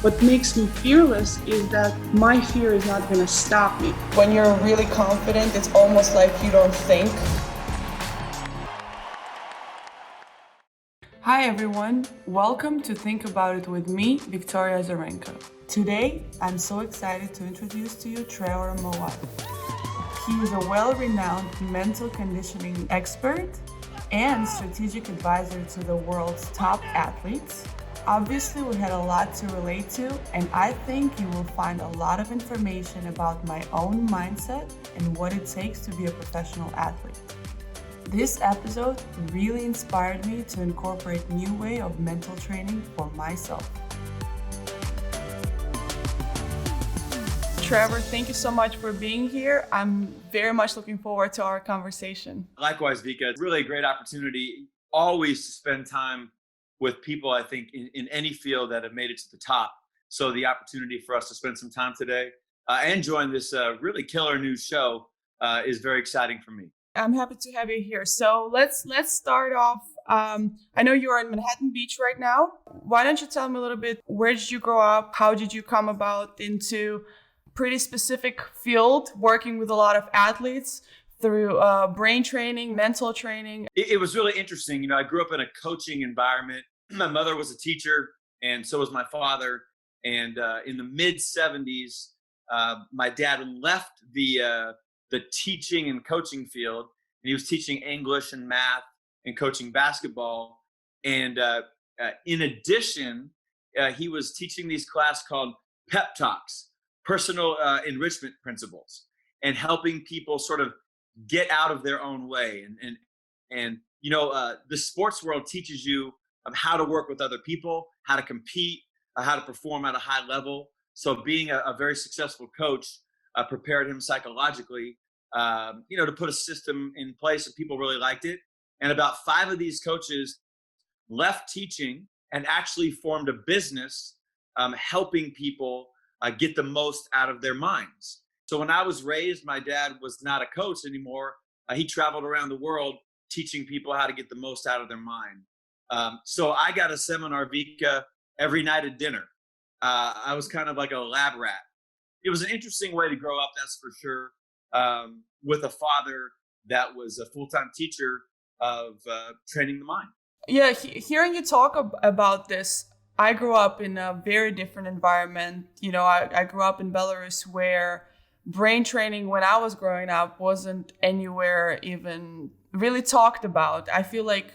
What makes me fearless is that my fear is not going to stop me. When you're really confident, it's almost like you don't think. Hi everyone, welcome to Think About It with me, Victoria Azarenka. Today, I'm so excited to introduce to you Trever Moawad. He is a well-renowned mental conditioning expert and strategic advisor to the world's top athletes. Obviously, we had a lot to relate to, and I think you will find a lot of information about my own mindset and what it takes to be a professional athlete. This episode really inspired me to incorporate a new way of mental training for myself. Trevor, thank you so much for being here. I'm very much looking forward to our conversation. Likewise, Vika, it's really a great opportunity always to spend time with people, I think, in any field that have made it to the top. So the opportunity for us to spend some time today and join this really killer new show is very exciting for me. I'm happy to have you here. So let's start off. I know you're in Manhattan Beach right now. Why don't you tell me a little bit, where did you grow up? How did you come about into pretty specific field, working with a lot of athletes through brain training, mental training? It was really interesting. You know, I grew up in a coaching environment. My mother was a teacher, and so was my father. And in the mid 70s, my dad left the teaching and coaching field, and he was teaching English and math and coaching basketball. And in addition, he was teaching these classes called pep talks, personal enrichment principles, and helping people sort of get out of their own way. And you know, the sports world teaches you how to work with other people, how to compete, how to perform at a high level. So being a very successful coach prepared him psychologically, you know, to put a system in place that people really liked it. And about 5 of these coaches left teaching and actually formed a business helping people get the most out of their minds. So when I was raised, my dad was not a coach anymore. He traveled around the world teaching people how to get the most out of their mind. So I got a seminar, Vika, every night at dinner. I was kind of like a lab rat. It was an interesting way to grow up, that's for sure, with a father that was a full-time teacher of training the mind. Yeah, hearing you talk about this, I grew up in a very different environment. You know, I grew up in Belarus, where brain training when I was growing up wasn't anywhere even really talked about. I feel like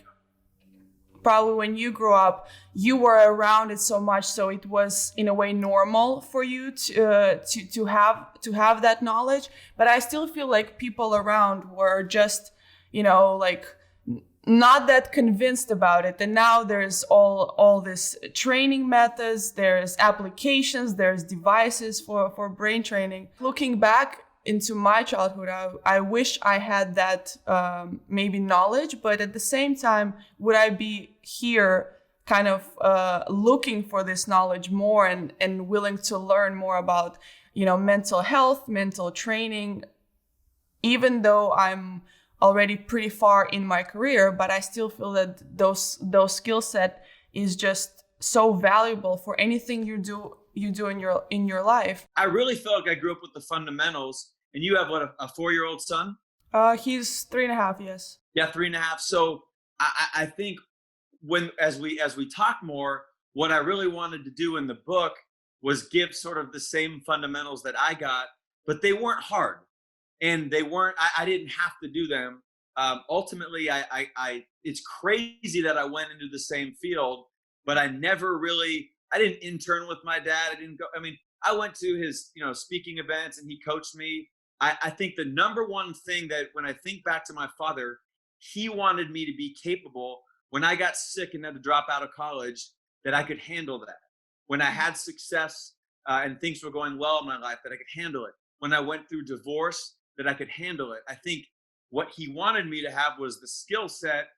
probably when you grew up, you were around it so much, so it was in a way normal for you to have that knowledge. But I still feel like people around were just, you know, like not that convinced about it. And now there's all this training methods, there's applications, there's devices for brain training. Looking back into my childhood, I wish I had that maybe knowledge, but at the same time, would I be here kind of looking for this knowledge more and willing to learn more about, you know, mental health, mental training, even though I'm already pretty far in my career, but I still feel that those skill set is just so valuable for anything you do in your life. I really felt like I grew up with the fundamentals. And you have what, a 4-year-old son? He's 3.5, yes. Yeah, 3.5. So I think as we talk more, what I really wanted to do in the book was give sort of the same fundamentals that I got, but they weren't hard. And they weren't, I didn't have to do them. Ultimately, it's crazy that I went into the same field, but I didn't intern with my dad. I went to his, you know, speaking events, and he coached me. I think the number one thing that when I think back to my father, he wanted me to be capable when I got sick and had to drop out of college, that I could handle that. When I had success and things were going well in my life, that I could handle it. When I went through divorce, that I could handle it. I think what he wanted me to have was the skill set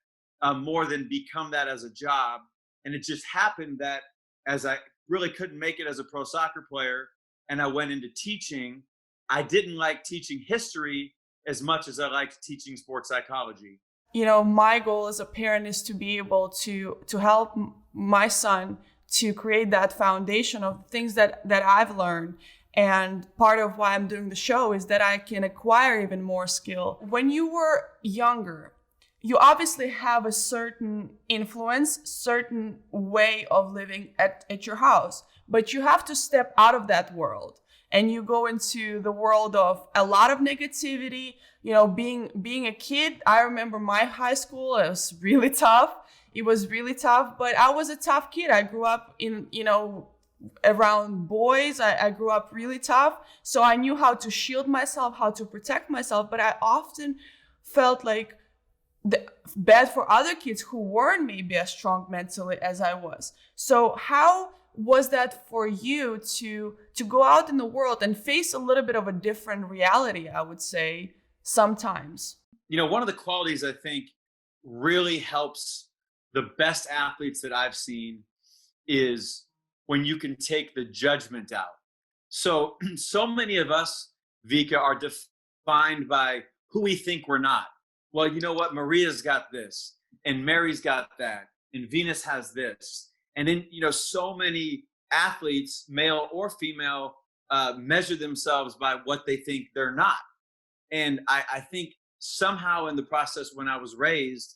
more than become that as a job. And it just happened that as I really couldn't make it as a pro soccer player and I went into teaching, I didn't like teaching history as much as I liked teaching sports psychology. You know, my goal as a parent is to be able to help my son to create that foundation of things that I've learned. And part of why I'm doing the show is that I can acquire even more skill. When you were younger, you obviously have a certain influence, certain way of living at your house, but you have to step out of that world and you go into the world of a lot of negativity. You know, being a kid, I remember my high school, it was really tough. It was really tough, but I was a tough kid. I grew up in, around boys. I grew up really tough. So I knew how to shield myself, how to protect myself, but I often felt like bad for other kids who weren't maybe as strong mentally as I was. So how was that for you to go out in the world and face a little bit of a different reality, I would say, sometimes? One of the qualities I think really helps the best athletes that I've seen is when you can take the judgment out. So many of us, Vika, are defined by who we think we're not. Well, you know what? Maria's got this, and Mary's got that, and Venus has this. And then, so many athletes, male or female, measure themselves by what they think they're not. And I think somehow in the process when I was raised,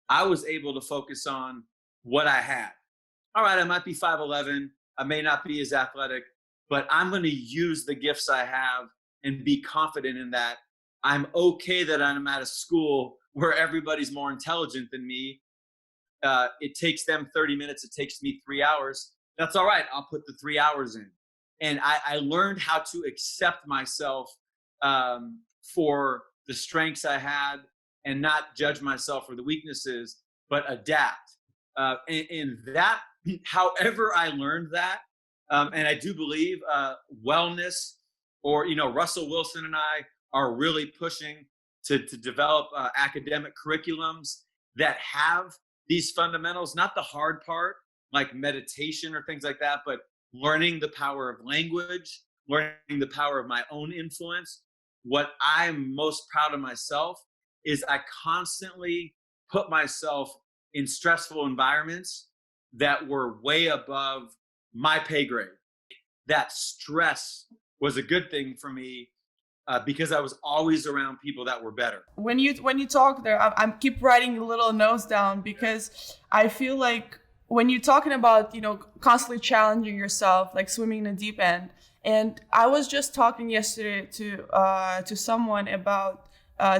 I was able to focus on what I had. All right, I might be 5'11", I may not be as athletic, but I'm going to use the gifts I have and be confident in that. I'm okay that I'm at a school where everybody's more intelligent than me. It takes them 30 minutes. It takes me 3 hours. That's all right. I'll put the 3 hours in. And I learned how to accept myself for the strengths I had and not judge myself for the weaknesses, but adapt. And that, however I learned that, and I do believe wellness, or, Russell Wilson and I are really pushing to develop academic curriculums that have these fundamentals, not the hard part, like meditation or things like that, but learning the power of language, learning the power of my own influence. What I'm most proud of myself is I constantly put myself in stressful environments that were way above my pay grade. That stress was a good thing for me because I was always around people that were better. When you talk there, I keep writing little notes down because I feel like when you're talking about, constantly challenging yourself, like swimming in the deep end. And I was just talking yesterday to someone about,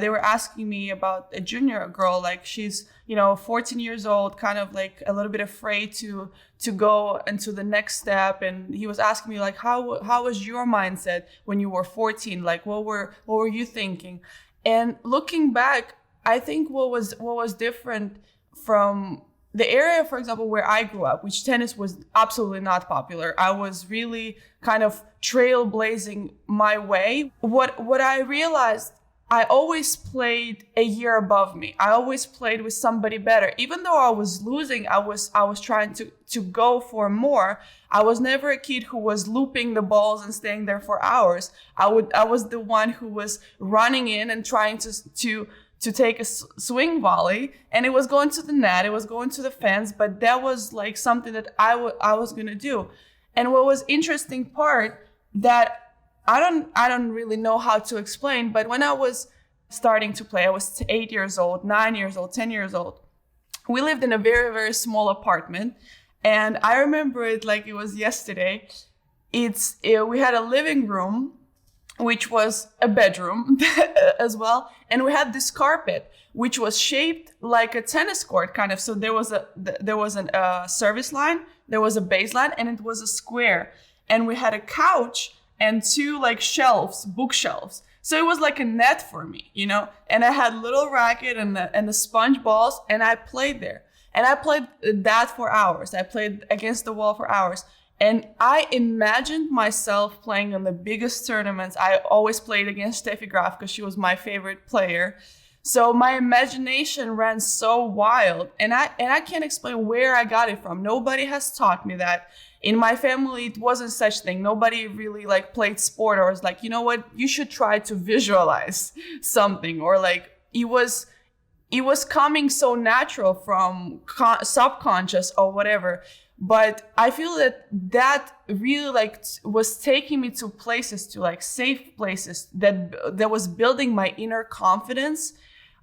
they were asking me about a junior girl, like she's, 14 years old, kind of like a little bit afraid to go into the next step. And he was asking me like, how was your mindset when you were 14? Like, what were you thinking? And looking back, I think what was different from the area, for example, where I grew up, which tennis was absolutely not popular. I was really kind of trailblazing my way. What I realized, I always played a year above me. I always played with somebody better. Even though I was losing, I was trying to go for more. I was never a kid who was looping the balls and staying there for hours. I was the one who was running in and trying to take a swing volley, and it was going to the net, it was going to the fence, but that was like something that I was going to do. And what was interesting part that I don't really know how to explain, but when I was starting to play, I was 8 years old, 9 years old, 10 years old. We lived in a very, very small apartment, and I remember it like it was yesterday. We had a living room, which was a bedroom as well. And we had this carpet, which was shaped like a tennis court, kind of. So there was a service line, there was a baseline, and it was a square. And we had a couch and two like shelves, bookshelves. So it was like a net for me, and I had little racket and the sponge balls, and I played there. And I played that for hours. I played against the wall for hours. And I imagined myself playing in the biggest tournaments. I always played against Steffi Graf because she was my favorite player. So my imagination ran so wild, and I can't explain where I got it from. Nobody has taught me that. In my family, it wasn't such thing. Nobody really like played sport or was like, you know what, you should try to visualize something, or like it was coming so natural from subconscious or whatever. But I feel that really like was taking me to places, to like safe places that was building my inner confidence.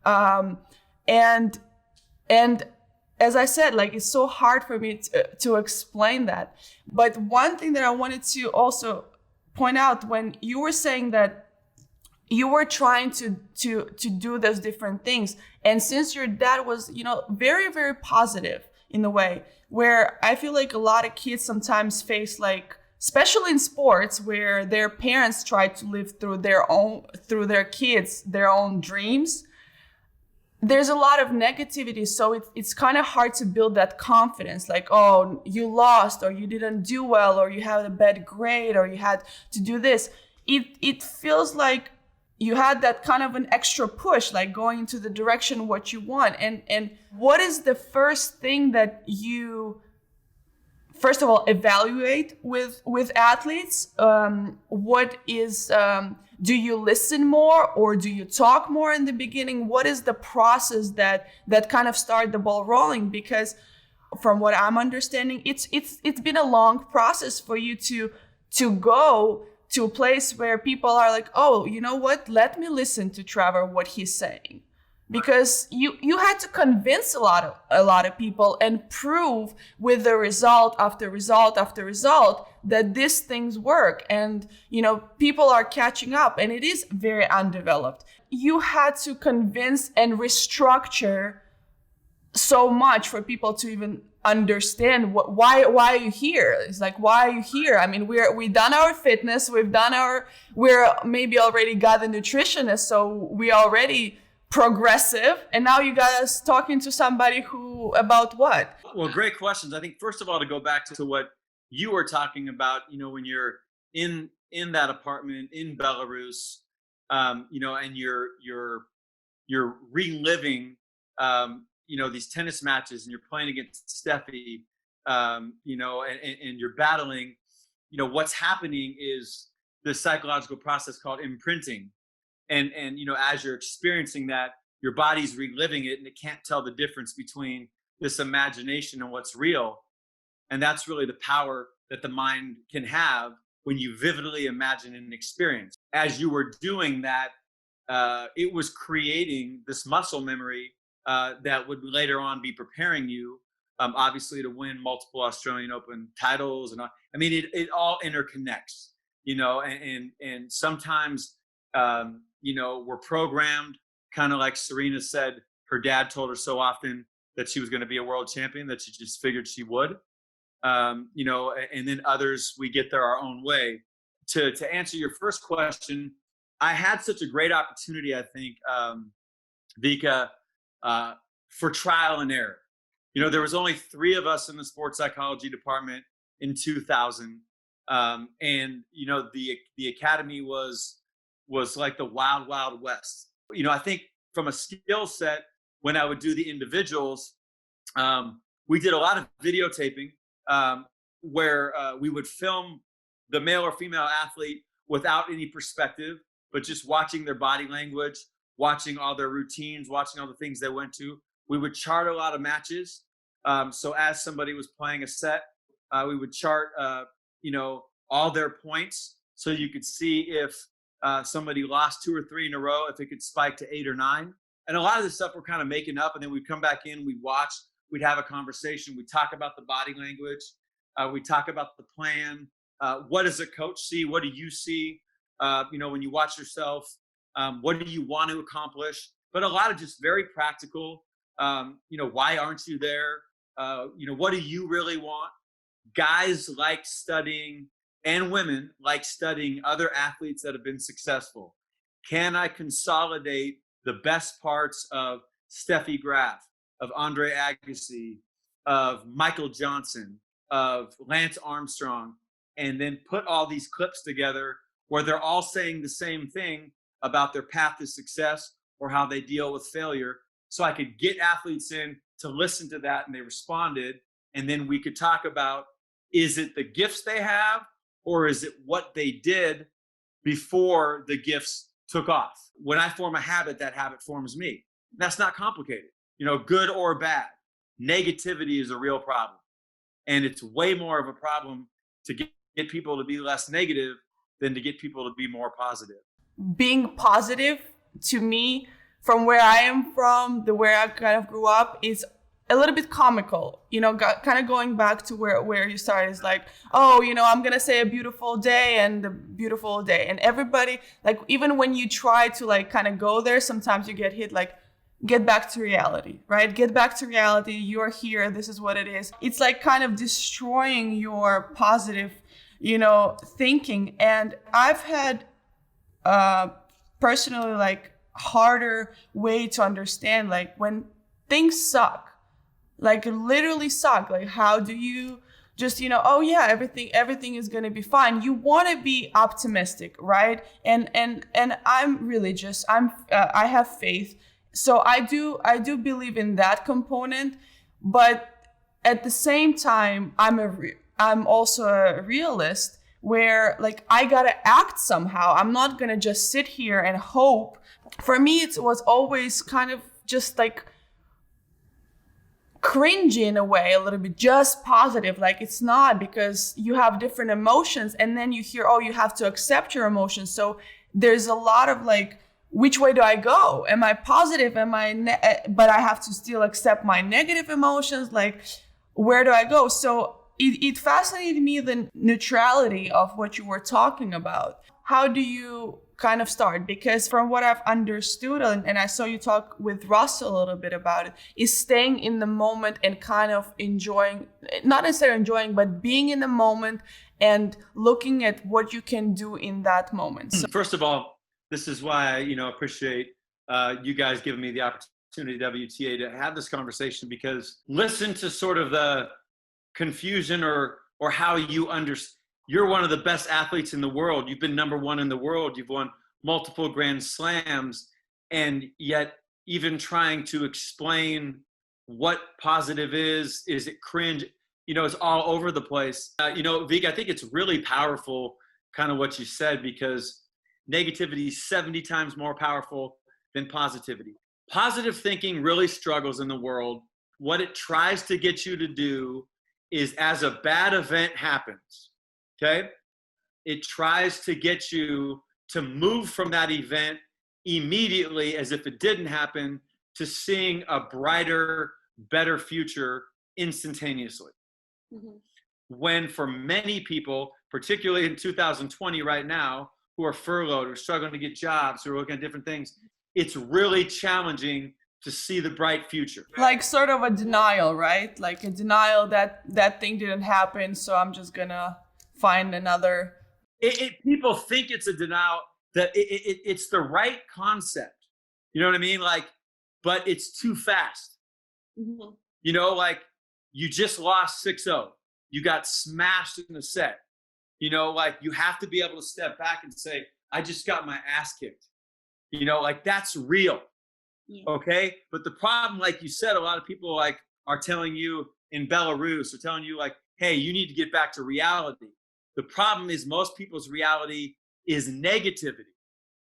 And as I said, like, it's so hard for me to explain that. But one thing that I wanted to also point out, when you were saying that you were trying to do those different things, and since your dad was, very, very positive in a way, where I feel like a lot of kids sometimes face, like, especially in sports, where their parents try to live through their kids, their own dreams. There's a lot of negativity, so it's kind of hard to build that confidence, like, oh, you lost, or you didn't do well, or you had a bad grade, or you had to do this. It feels like you had that kind of an extra push, like going into the direction what you want. And what is the first thing that you, first of all, evaluate with athletes? What is, do you listen more, or do you talk more in the beginning? What is the process that kind of start the ball rolling? Because from what I'm understanding, it's been a long process for you to go to a place where people are like, oh, you know what? Let me listen to Trevor, what he's saying. Because you had to convince a lot of people and prove with the result after result after result that these things work. And, people are catching up, and it is very undeveloped. You had to convince and restructure so much for people to even understand why are you here? It's like, why are you here? I mean, we've done our fitness, we're maybe already got a nutritionist, so we already progressive, and now you got us talking to somebody who about what? Well, great questions. I think first of all, to go back to what you were talking about, when you're in that apartment in Belarus, and you're reliving these tennis matches, and you're playing against Steffi, and you're battling, what's happening is this psychological process called imprinting. And as you're experiencing that, your body's reliving it, and it can't tell the difference between this imagination and what's real. And that's really the power that the mind can have when you vividly imagine an experience. As you were doing that, it was creating this muscle memory that would later on be preparing you, obviously, to win multiple Australian Open titles. And I mean, it all interconnects, and sometimes, we're programmed, kind of like Serena said, her dad told her so often that she was going to be a world champion that she just figured she would, and then others, we get there our own way. To answer your first question, I had such a great opportunity, I think, Vika, for trial and error. There was only 3 of us in the sports psychology department in 2000. And, the academy was like the wild, wild west. I think from a skill set, when I would do the individuals, we did a lot of videotaping, where we would film the male or female athlete without any perspective, but just watching their body language, watching all their routines, watching all the things they went to. We would chart a lot of matches. So as somebody was playing a set, we would chart, all their points, so you could see if somebody lost 2 or 3 in a row, if it could spike to 8 or 9. And a lot of this stuff we're kind of making up, and then we'd come back in, we'd watch, we'd have a conversation, we'd talk about the body language, we talk about the plan. What does a coach see? What do you see? When you watch yourself, what do you want to accomplish? But a lot of just very practical, why aren't you there? What do you really want? Guys like studying, and women like studying other athletes that have been successful. Can I consolidate the best parts of Steffi Graf, of Andre Agassi, of Michael Johnson, of Lance Armstrong, and then put all these clips together where they're all saying the same thing about their path to success or how they deal with failure, so I could get athletes in to listen to that, and they responded. And then we could talk about, is it the gifts they have, or is it what they did before the gifts took off? When I form a habit, that habit forms me. That's not complicated, good or bad. Negativity is a real problem. And it's way more of a problem to get people to be less negative than to get people to be more positive. Being positive, to me, from where I am from, the where I kind of grew up, is a little bit comical, kind of going back to where you started. Is like, oh, I'm going to say a beautiful day and a beautiful day. And everybody, like, even when you try to like kind of go there, sometimes you get hit like, get back to reality, right? Get back to reality. You're here. This is what it is. It's like kind of destroying your positive, thinking. And I've had personally like harder way to understand, like when things suck, like literally suck, like how do you just, oh yeah, everything is going to be fine. You want to be optimistic, right? And I'm religious. I have faith. So I do believe in that component, but at the same time, I'm also a realist where like I gotta act somehow. I'm not gonna just sit here and hope. For me, it was always kind of just like cringy in a way, a little bit, just positive. Like it's not, because you have different emotions, and then you hear, oh, you have to accept your emotions. So there's a lot of like, which way do I go? Am I positive? But I have to still accept my negative emotions. Like, where do I go? So it fascinated me, the neutrality of what you were talking about. How do you kind of start? Because from what I've understood, and I saw you talk with Russell a little bit about it, is staying in the moment and kind of enjoying, not necessarily enjoying, but being in the moment and looking at what you can do in that moment. So, first of all, this is why I appreciate you guys giving me the opportunity, WTA, to have this conversation, because listen to sort of the confusion or how you understand. You're one of the best athletes in the world. You've been number one in the world. You've won multiple Grand Slams, and yet even trying to explain what positive is it cringe? It's all over the place. Vika, I think it's really powerful, kind of what you said, because negativity is 70 times more powerful than positivity. Positive thinking really struggles in the world. What it tries to get you to do is, as a bad event happens, okay, it tries to get you to move from that event immediately, as if it didn't happen, to seeing a brighter, better future instantaneously. Mm-hmm. When for many people, particularly in 2020 right now, who are furloughed, who are struggling to get jobs, who are looking at different things, it's really challenging to see the bright future. Like sort of a denial, right? Like a denial that thing didn't happen, so I'm just gonna find another. People think it's a denial, that it's the right concept. You know what I mean? Like, but it's too fast. Mm-hmm. Like you just lost 6-0. You got smashed in the set. Like you have to be able to step back and say, I just got my ass kicked. Like that's real. Yeah. Okay. But the problem, like you said, a lot of people like are telling you in Belarus, or telling you like, hey, you need to get back to reality. The problem is most people's reality is negativity.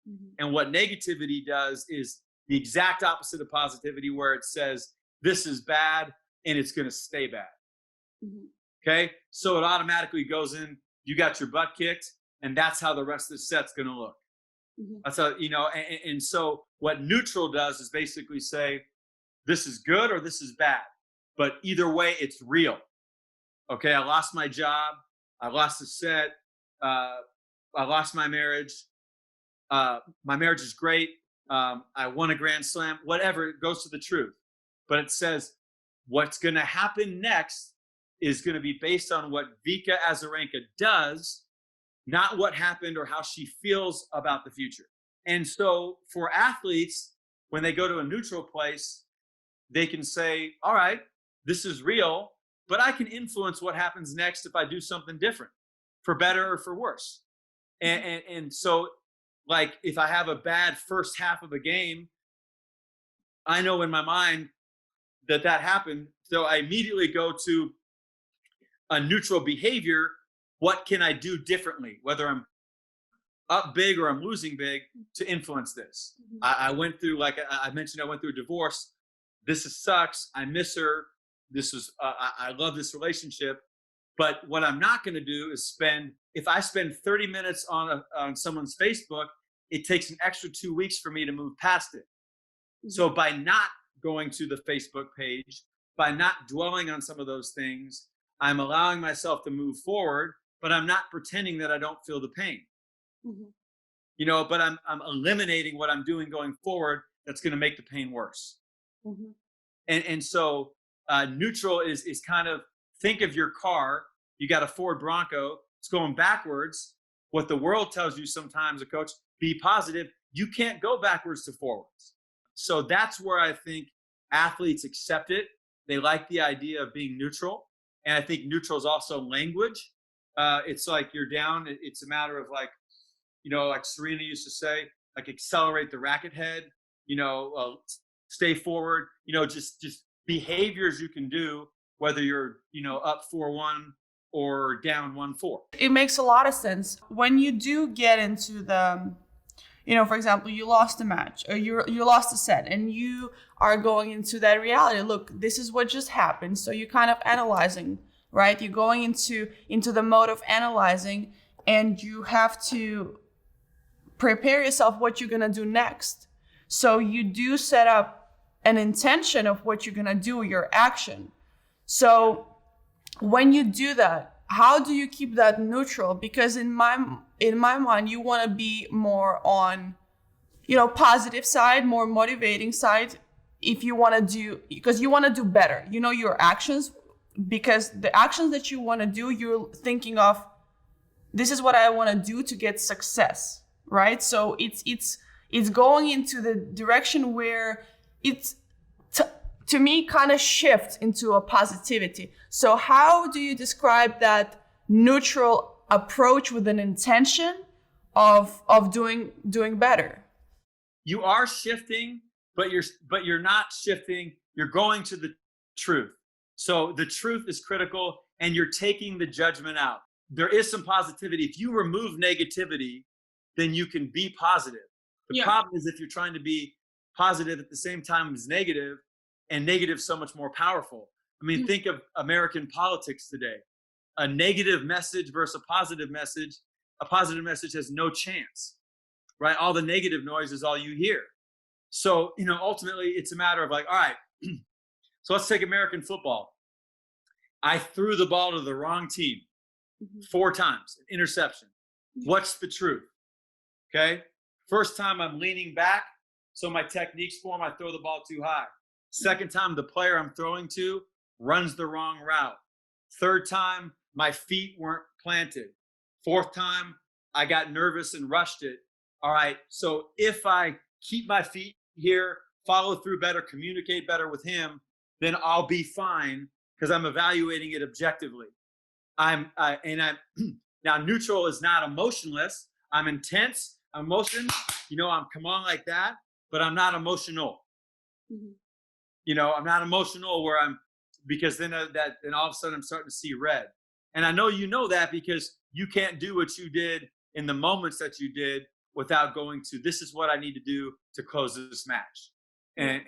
Mm-hmm. And what negativity does is the exact opposite of positivity, where it says, this is bad and it's going to stay bad. Mm-hmm. Okay. So it automatically goes in, you got your butt kicked, and that's how the rest of the set's going to look. Mm-hmm. That's how, and so what neutral does is basically say, this is good or this is bad, but either way, it's real. Okay. I lost my job. I lost the set. I lost my marriage. My marriage is great. I won a Grand Slam, whatever. It goes to the truth, but it says what's going to happen next is going to be based on what Vika Azarenka does, not what happened or how she feels about the future. And so for athletes, when they go to a neutral place, they can say, all right, this is real, but I can influence what happens next if I do something different, for better or for worse. And so like if I have a bad first half of a game, I know in my mind that happened. So I immediately go to a neutral behavior. What can I do differently, whether I'm up big or I'm losing big, to influence this? Mm-hmm. I went through, like I mentioned, I went through a divorce. This sucks. I miss her. This was, I love this relationship. But what I'm not going to do is if I spend 30 minutes on someone's Facebook, it takes an extra 2 weeks for me to move past it. So by not going to the Facebook page, by not dwelling on some of those things, I'm allowing myself to move forward, but I'm not pretending that I don't feel the pain. But I'm eliminating what I'm doing going forward that's going to make the pain worse. And so neutral is kind of, think of your car. You got a Ford Bronco. It's going backwards. What the world tells you sometimes, a coach, be positive. You can't go backwards to forwards. So that's where I think athletes accept it. They like the idea of being neutral. And I think neutral is also language. It's like you're down. It's a matter of like, like Serena used to say, like accelerate the racket head, stay forward, just behaviors you can do, whether you're, up 4-1 or down 1-4. It makes a lot of sense. When you do get into the, for example, you lost a match or you lost a set and you are going into that reality. Look, this is what just happened. So you're kind of analyzing, right? You're going into the mode of analyzing, and you have to prepare yourself what you're going to do next. So you do set up an intention of what you're going to do, your action. So when you do that, how do you keep that neutral? Because in my mind, you want to be more on, positive side, more motivating side. If you want to do, because you want to do better, your actions, because the actions that you want to do, you're thinking of, this is what I want to do to get success, right? So it's going into the direction where it's, to me, kind of shifts into a positivity. So how do you describe that neutral approach with an intention of doing better? You are shifting, but you're not shifting. You're going to the truth. So the truth is critical, and you're taking the judgment out. There is some positivity. If you remove negativity, then you can be positive. The problem is if you're trying to be positive at the same time as negative, and negative so much more powerful. I mean, think of American politics today. A negative message versus a positive message has no chance, right? All the negative noise is all you hear. So, ultimately it's a matter of like, all right, so let's take American football. I threw the ball to the wrong team 4 times, an interception. What's the truth? Okay. First time I'm leaning back, so my technique's form, I throw the ball too high. Second time, the player I'm throwing to runs the wrong route. Third time, my feet weren't planted. Fourth time, I got nervous and rushed it. All right, so if I keep my feet here, follow through better, communicate better with him, then I'll be fine because I'm evaluating it objectively. Now neutral is not emotionless. I'm intense, emotion, I'm come on like that, but I'm not emotional. I'm not emotional where because then all of a sudden I'm starting to see red. And I know that because you can't do what you did in the moments that you did without going to, this is what I need to do to close this match. And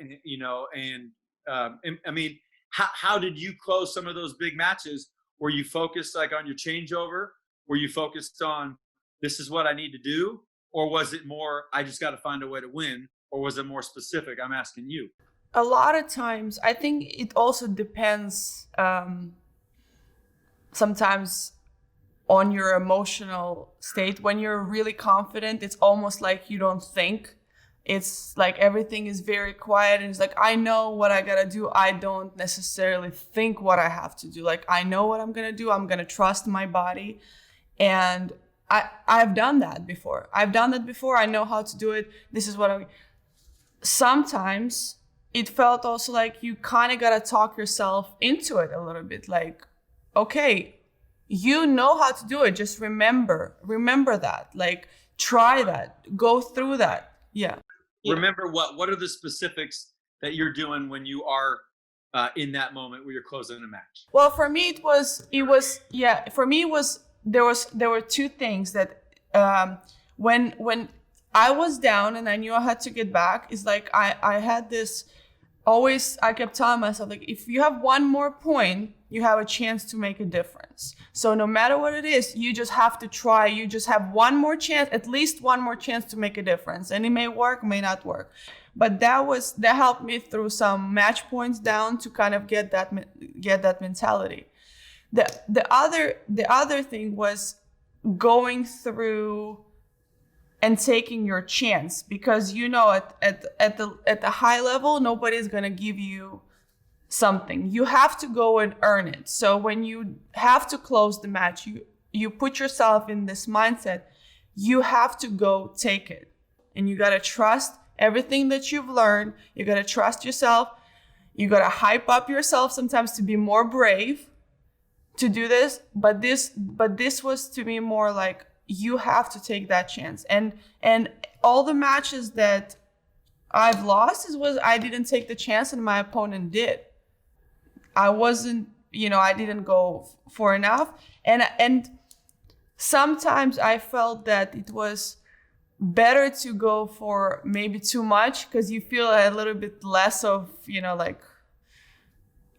I mean, how did you close some of those big matches? Were you focused like on your changeover? Were you focused on, this is what I need to do? Or was it more, I just got to find a way to win? Or was it more specific? I'm asking you. A lot of times, I think it also depends sometimes on your emotional state. When you're really confident, it's almost like you don't think. It's like everything is very quiet, and it's like, I know what I gotta do. I don't necessarily think what I have to do. Like, I know what I'm gonna do. I'm gonna trust my body. And I've done that before. I know how to do it. This is what sometimes it felt also like you kind of got to talk yourself into it a little bit. Like, okay, you know how to do it. Just remember that. Like, try that. Go through that. Yeah. Remember what are the specifics that you're doing when you are in that moment where you're closing a match? Well, for me, there were 2 things that when I was down and I knew I had to get back, it's like I had this, always I kept telling myself, like, if you have one more point, you have a chance to make a difference. So no matter what it is, you just have to try. You just have one more chance, at least one more chance to make a difference. And it may work, may not work. But that helped me through some match points down to kind of get that mentality. The other thing was going through and taking your chance, because at the high level, nobody's gonna give you something. You have to go and earn it. So when you have to close the match, you put yourself in this mindset. You have to go take it, and you gotta trust everything that you've learned. You gotta trust yourself. You gotta hype up yourself sometimes to be more brave to do this. But this was to me more like, you have to take that chance. And all the matches that I've lost was I didn't take the chance and my opponent did. I didn't go for enough. And sometimes I felt that it was better to go for maybe too much, because you feel a little bit less of,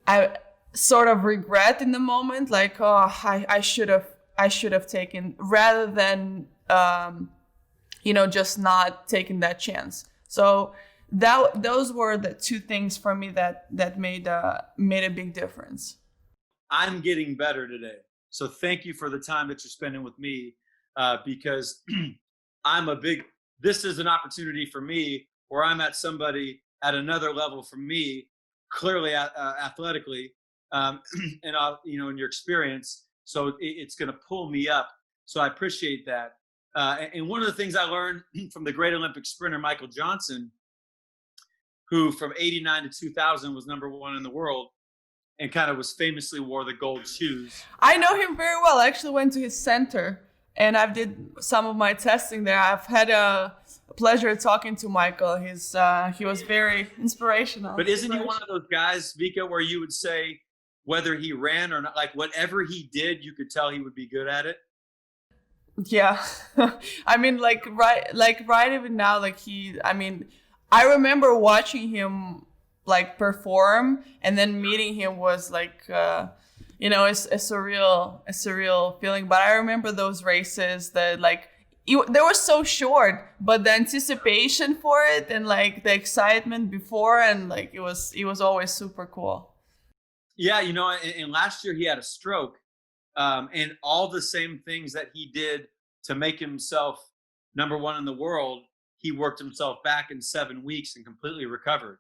I sort of regret in the moment, like, oh, I should have taken, rather than, just not taking that chance. So those were the two things for me that made a big difference. I'm getting better today. So thank you for the time that you're spending with me, because this is an opportunity for me where I'm at somebody at another level from me, clearly athletically, and in your experience. So it's going to pull me up. So I appreciate that. And one of the things I learned from the great Olympic sprinter, Michael Johnson, who from 89 to 2000 was #1 in the world and kind of was famously wore the gold shoes. I know him very well. I actually went to his center and I did some of my testing there. I've had a pleasure talking to Michael. He was very inspirational. But isn't he one of those guys, Vika, where you would say, whether he ran or not, like whatever he did, you could tell he would be good at it? Yeah. I mean, right even now, I remember watching him perform, and then meeting him was a surreal feeling. But I remember those races that they were so short, but the anticipation for it and the excitement before, and it was always super cool. Yeah, and last year he had a stroke, and all the same things that he did to make himself #1 in the world, he worked himself back in 7 weeks and completely recovered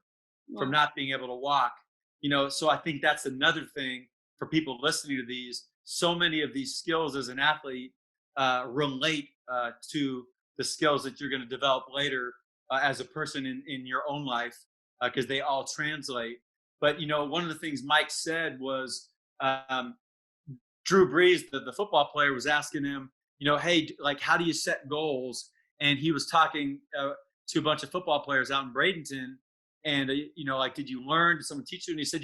from not being able to walk. So I think that's another thing for people listening to these. So many of these skills as an athlete relate to the skills that you're going to develop later as a person in your own life, because they all translate. But, one of the things Mike said was Drew Brees, the football player, was asking him, hey, how do you set goals? And he was talking to a bunch of football players out in Bradenton. And, did you learn? Did someone teach you? And he said,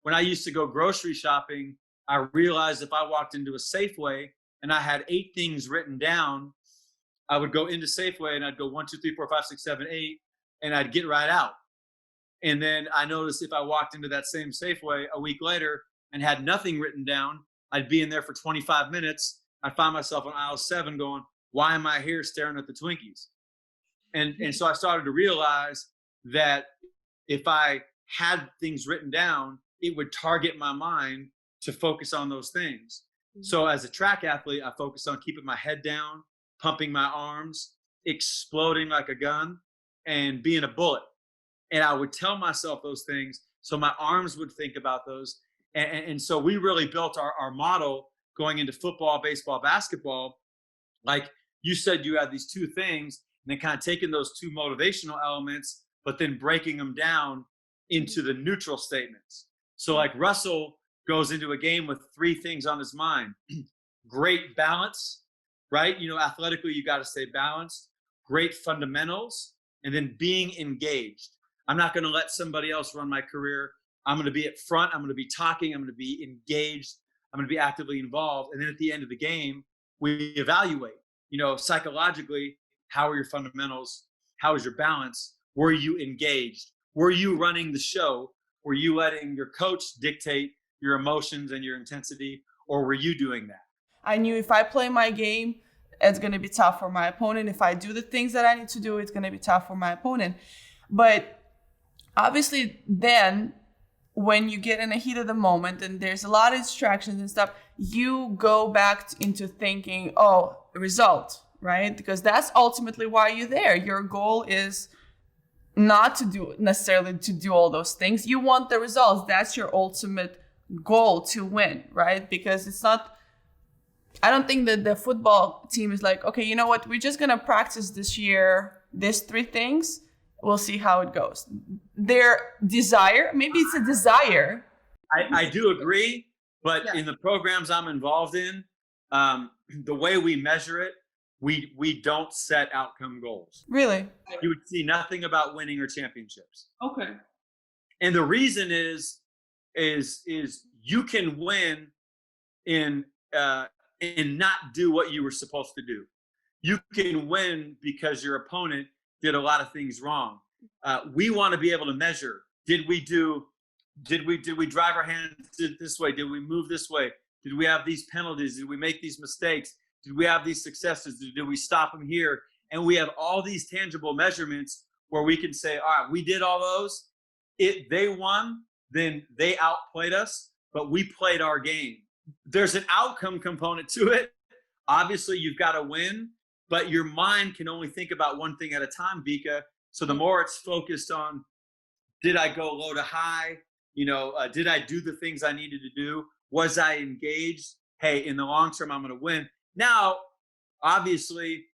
when I used to go grocery shopping, I realized if I walked into a Safeway and I had 8 things written down, I would go into Safeway and I'd go 1, 2, 3, 4, 5, 6, 7, 8, and I'd get right out. And then I noticed if I walked into that same Safeway a week later and had nothing written down, I'd be in there for 25 minutes. I'd find myself on aisle 7 going, why am I here staring at the Twinkies? And so I started to realize that if I had things written down, it would target my mind to focus on those things. So as a track athlete, I focused on keeping my head down, pumping my arms, exploding like a gun, and being a bullet. And I would tell myself those things so my arms would think about those. And so we really built our model going into football, baseball, basketball. Like you said, you had these 2 things, and then kind of taking those 2 motivational elements, but then breaking them down into the neutral statements. So like Russell goes into a game with 3 things on his mind. Great balance, right? Athletically, you got to stay balanced. Great fundamentals, and then being engaged. I'm not going to let somebody else run my career. I'm going to be at front. I'm going to be talking. I'm going to be engaged. I'm going to be actively involved. And then at the end of the game, we evaluate, psychologically, how are your fundamentals? How is your balance? Were you engaged? Were you running the show? Were you letting your coach dictate your emotions and your intensity, or were you doing that? I knew if I play my game, it's going to be tough for my opponent. If I do the things that I need to do, it's going to be tough for my opponent. But obviously then when you get in the heat of the moment and there's a lot of distractions and stuff, you go back into thinking, oh, result, right? Because that's ultimately why you're there. Your goal is not to do necessarily to do all those things. You want the results. That's your ultimate goal, to win, right? Because it's not, I don't think that the football team is like, okay, you know what? We're just going to practice this year, these 3 things. We'll see how it goes. Their desire, maybe it's a desire. I do agree, but in the programs I'm involved in, the way we measure it, we don't set outcome goals. Really? You would see nothing about winning or championships. Okay. And the reason is you can win in not do what you were supposed to do. You can win because your opponent did a lot of things wrong. We want to be able to measure. Did we drive our hands this way? Did we move this way? Did we have these penalties? Did we make these mistakes? Did we have these successes? Did we stop them here? And we have all these tangible measurements where we can say, all right, we did all those. They won, then they outplayed us, but we played our game. There's an outcome component to it. Obviously, you've got to win, but your mind can only think about one thing at a time, Vika. So the more it's focused on, did I go low to high? Did I do the things I needed to do? Was I engaged? Hey, in the long term, I'm going to win. Now, obviously,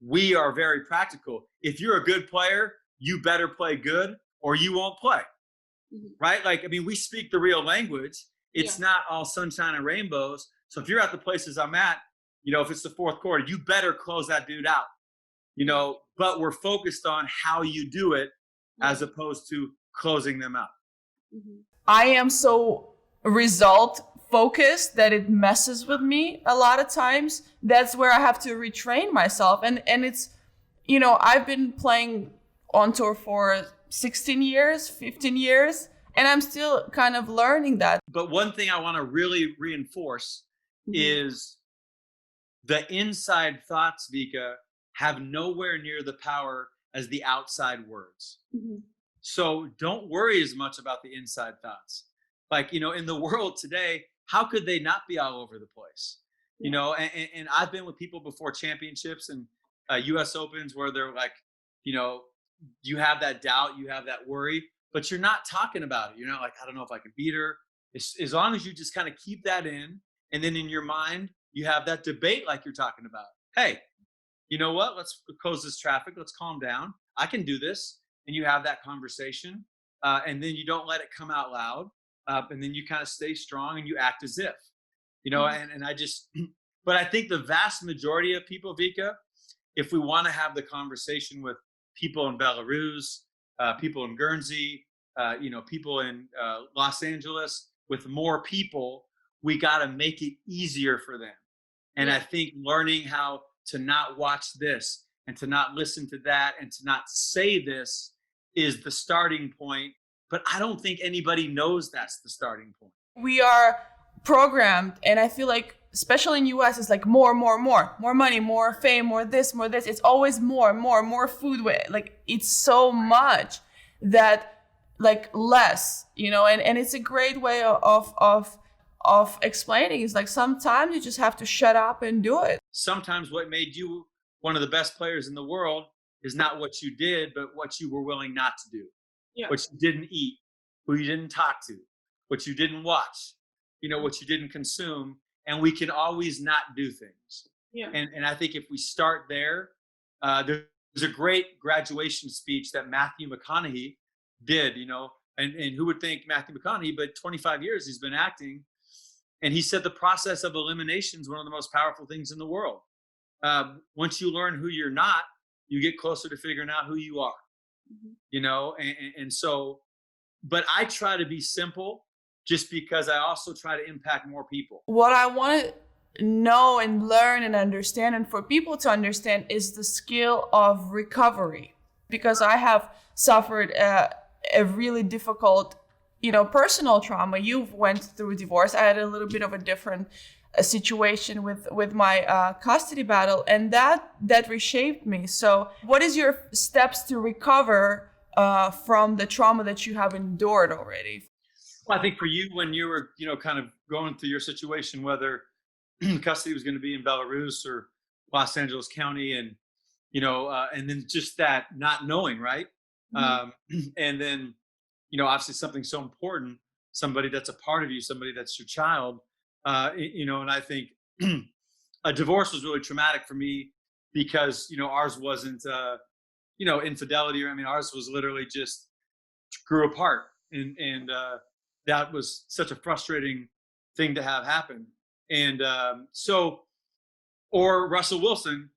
we are very practical. If you're a good player, you better play good or you won't play, right? Like, I mean, we speak the real language. It's not all sunshine and rainbows. So if you're at the places I'm at, if it's the 4th quarter, you better close that dude out, but we're focused on how you do it as opposed to closing them out. I am so result focused that it messes with me a lot of times. That's where I have to retrain myself. And it's, I've been playing on tour for 16 years, 15 years, and I'm still kind of learning that. But one thing I want to really reinforce is the inside thoughts, Vika, have nowhere near the power as the outside words. So don't worry as much about the inside thoughts. Like, in the world today, how could they not be all over the place? And I've been with people before championships and US Opens where they're like, you have that doubt, you have that worry, but you're not talking about it. You're not like, I don't know if I can beat her. As long as you just kind of keep that in, and then in your mind, you have that debate like you're talking about. Hey, you know what? Let's close this traffic. Let's calm down. I can do this. And you have that conversation. And then you don't let it come out loud. And then you kind of stay strong and you act as if, and I just, but I think the vast majority of people, Vika, if we want to have the conversation with people in Belarus, people in Guernsey, people in Los Angeles, with more people, we got to make it easier for them. And I think learning how to not watch this and to not listen to that and to not say this is the starting point. But I don't think anybody knows that's the starting point. We are programmed, and I feel like, especially in US, it's like more money, more fame, more this. It's always more food. Like, it's so much that, like, less, and it's a great way of explaining. It's like, sometimes you just have to shut up and do it. Sometimes what made you one of the best players in the world is not what you did, but what you were willing not to do. What you didn't eat, who you didn't talk to, what you didn't watch, what you didn't consume. And we can always not do things. And I think if we start there, there's a great graduation speech that Matthew McConaughey did, and who would think Matthew McConaughey, but 25 years he's been acting. And he said the process of elimination is one of the most powerful things in the world. Once you learn who you're not, you get closer to figuring out who you are. And so, but I try to be simple just because I also try to impact more people. What I want to know and learn and understand, and for people to understand, is the skill of recovery. Because I have suffered a really difficult, personal trauma. You've went through divorce. I had a little bit of a different situation with my custody battle, and that reshaped me. So what is your steps to recover from the trauma that you have endured already? Well, I think for you, when you were, kind of going through your situation, whether custody was going to be in Belarus or Los Angeles County, and and then just that not knowing, right? And then, obviously something so important, somebody that's a part of you, somebody that's your child, and I think a divorce was really traumatic for me because, ours wasn't, infidelity, or, ours was literally just grew apart. And that was such a frustrating thing to have happen. And or Russell Wilson,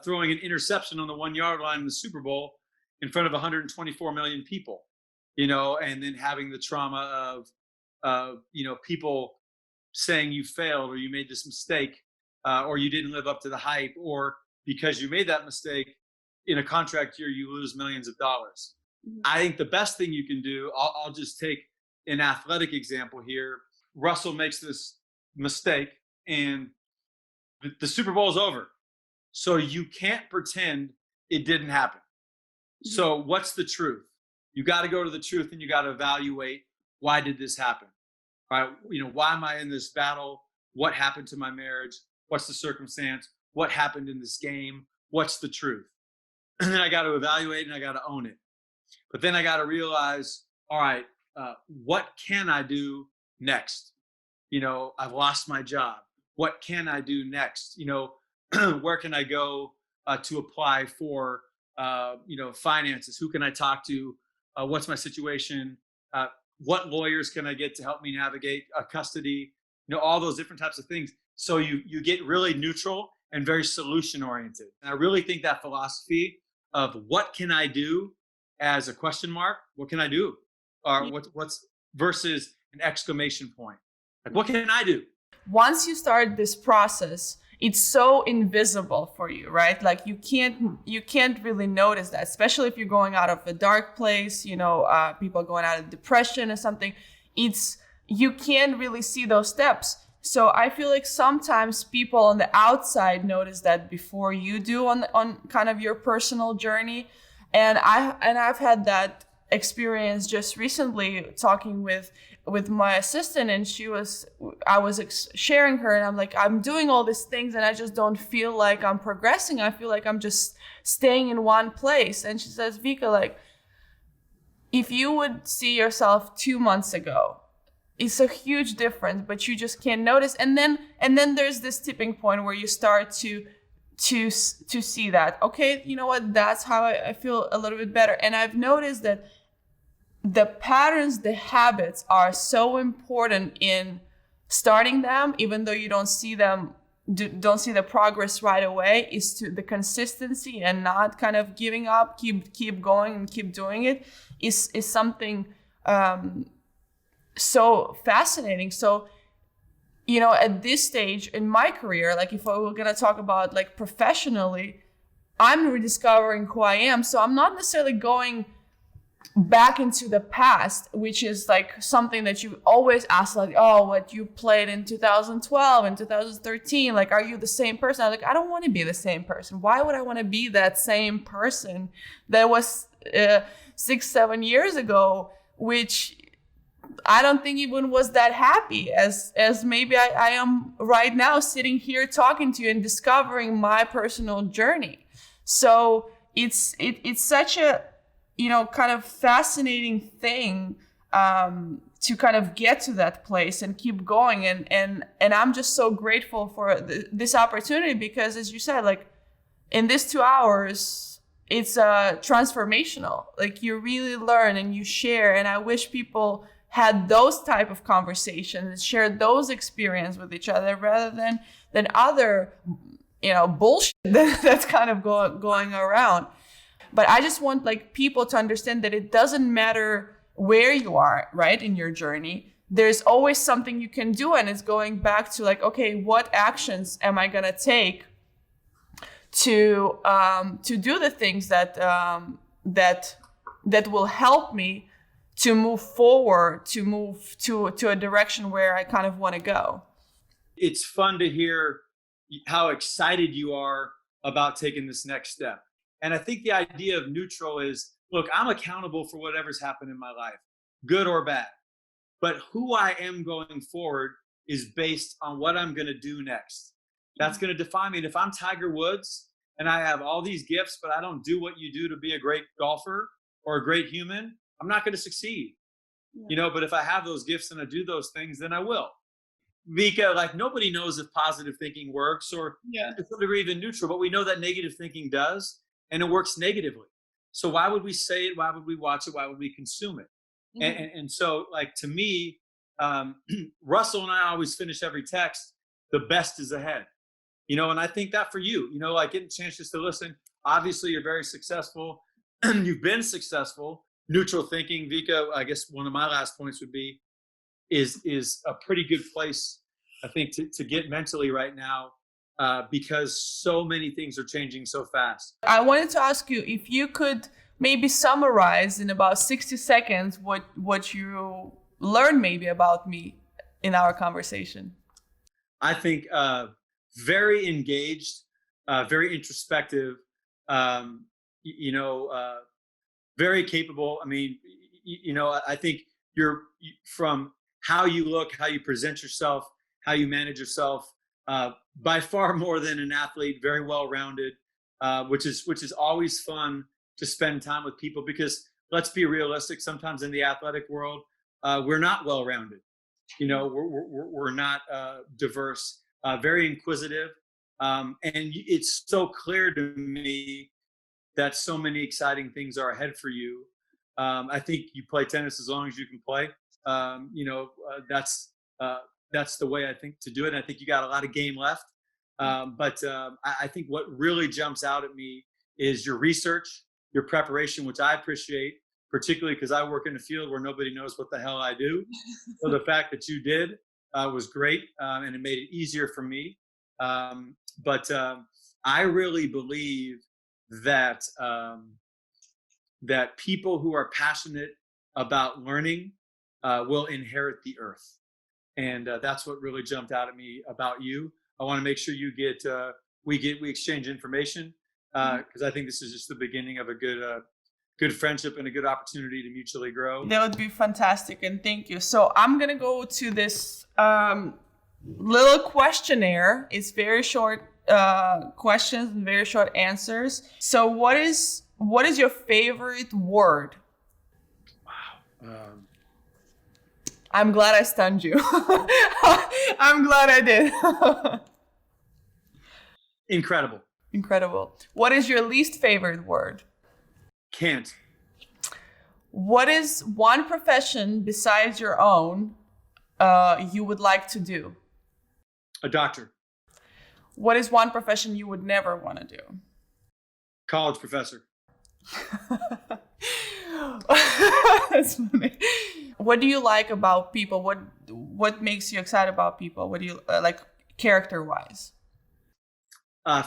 throwing an interception on the 1 yard line in the Super Bowl in front of 124 million people, and then having the trauma of, people saying you failed, or you made this mistake, or you didn't live up to the hype, or because you made that mistake in a contract year, you lose millions of dollars. I think the best thing you can do, I'll just take an athletic example here. Russell makes this mistake and the Super Bowl is over. So you can't pretend it didn't happen. So what's the truth? You got to go to the truth, and you got to evaluate, why did this happen? Right? Why am I in this battle? What happened to my marriage? What's the circumstance? What happened in this game? What's the truth? And then I got to evaluate, and I got to own it. But then I got to realize, all right, what can I do next? I've lost my job. What can I do next? Where can I go to apply for, finances? Who can I talk to? What's my situation? What lawyers can I get to help me navigate custody? All those different types of things. So you get really neutral and very solution oriented. And I really think that philosophy of what can I do as a question mark, what can I do? Or what's versus an exclamation point. Like, what can I do? Once you start this process, it's so invisible for you, right? Like you can't really notice that, especially if you're going out of a dark place, people going out of depression or something. You can't really see those steps. So I feel like sometimes people on the outside notice that before you do on kind of your personal journey. And I've had that experience just recently talking with my assistant, and I was sharing her, and I'm like, I'm doing all these things and I just don't feel like I'm progressing. I feel like I'm just staying in one place. And she says, Vika, like, if you would see yourself 2 months ago, it's a huge difference, but you just can't notice. And then there's this tipping point where you start to see that, okay, you know what, that's how I feel a little bit better. And I've noticed that the patterns, the habits are so important in starting them, even though you don't see the progress right away, is to the consistency and not kind of giving up, keep going and keep doing it is something so fascinating. So, at this stage in my career, like if we're going to talk about like professionally, I'm rediscovering who I am. So I'm not necessarily going back into the past, which is like something that you always ask, like, oh, what you played in 2012 and 2013, like, are you the same person? I'm like, I don't want to be the same person. Why would I want to be that same person that was 6-7 years ago, which I don't think even was that happy as maybe I am right now, sitting here talking to you and discovering my personal journey. So it's such a kind of fascinating thing to kind of get to that place and keep going. And I'm just so grateful for this opportunity, because as you said, like in these 2 hours, it's transformational. Like you really learn and you share. And I wish people had those type of conversations and shared those experiences with each other rather than other, bullshit that's kind of going around. But I just want like people to understand that it doesn't matter where you are, right, in your journey. There's always something you can do, and it's going back to like, okay, what actions am I gonna take to do the things that will help me to move forward, to move to a direction where I kind of want to go. It's fun to hear how excited you are about taking this next step. And I think the idea of neutral is, look, I'm accountable for whatever's happened in my life, good or bad. But who I am going forward is based on what I'm going to do next. That's going to define me. And if I'm Tiger Woods and I have all these gifts, but I don't do what you do to be a great golfer or a great human, I'm not going to succeed. But if I have those gifts and I do those things, then I will. Vika, like, nobody knows if positive thinking works or to some degree even neutral, but we know that negative thinking does, and it works negatively. So why would we say it? Why would we watch it? Why would we consume it? And so, like, to me, Russell and I always finish every text, the best is ahead. And I think that for you, like, getting a chance just to listen. Obviously, you're very successful. You've been successful. Neutral thinking, Vika, I guess one of my last points would be, is a pretty good place, I think, to get mentally right now, because so many things are changing so fast. I wanted to ask you if you could maybe summarize in about 60 seconds what you learned maybe about me in our conversation. I think very engaged, very introspective, very capable. I mean, I think you're, from how you look, how you present yourself, how you manage yourself, by far more than an athlete, very well-rounded, which is always fun to spend time with people, because let's be realistic, sometimes in the athletic world, we're not well-rounded. We're not diverse, very inquisitive. And it's so clear to me that so many exciting things are ahead for you. I think you play tennis as long as you can play. That's the way I think to do it. And I think you got a lot of game left. But I think what really jumps out at me is your research, your preparation, which I appreciate, particularly because I work in a field where nobody knows what the hell I do. So the fact that you did was great, and it made it easier for me. But I really believe that that people who are passionate about learning will inherit the earth. And that's what really jumped out at me about you. I want to make sure you get, we exchange information, because I think this is just the beginning of a good friendship and a good opportunity to mutually grow. That would be fantastic, and thank you. So I'm gonna go to this little questionnaire. It's very short questions and very short answers. So what is your favorite word? Wow. I'm glad I stunned you. I'm glad I did. Incredible. Incredible. What is your least favorite word? Can't. What is one profession besides your own you would like to do? A doctor. What is one profession you would never want to do? College professor. That's funny. What do you like about people? What makes you excited about people? What do you like character-wise?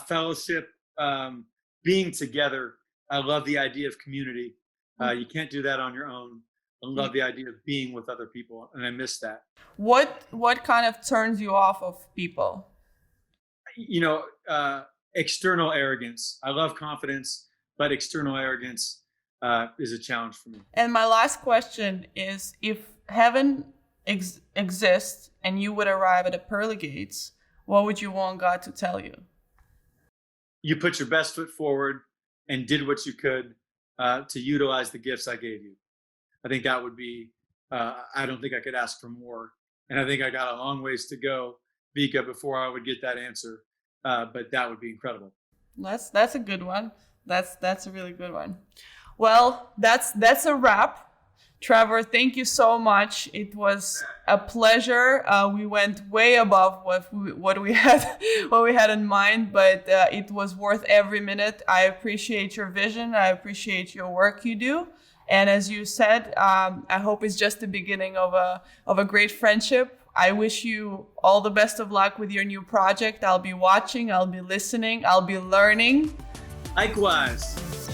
Fellowship, being together. I love the idea of community. You can't do that on your own. I love the idea of being with other people, and I miss that. What kind of turns you off of people? External arrogance. I love confidence, but external arrogance is a challenge for me. And my last question is, if heaven exists and you would arrive at the pearly gates, what would you want God to tell you? You put your best foot forward and did what you could to utilize the gifts I gave you. I think that would be, I don't think I could ask for more. And I think I got a long ways to go, Vika, before I would get that answer. But that would be incredible. That's a good one. That's a really good one. Well, that's a wrap. Trevor, thank you so much. It was a pleasure. We went way above what we had in mind, but it was worth every minute. I appreciate your vision. I appreciate your work you do. And as you said, I hope it's just the beginning of a great friendship. I wish you all the best of luck with your new project. I'll be watching, I'll be listening, I'll be learning. Likewise.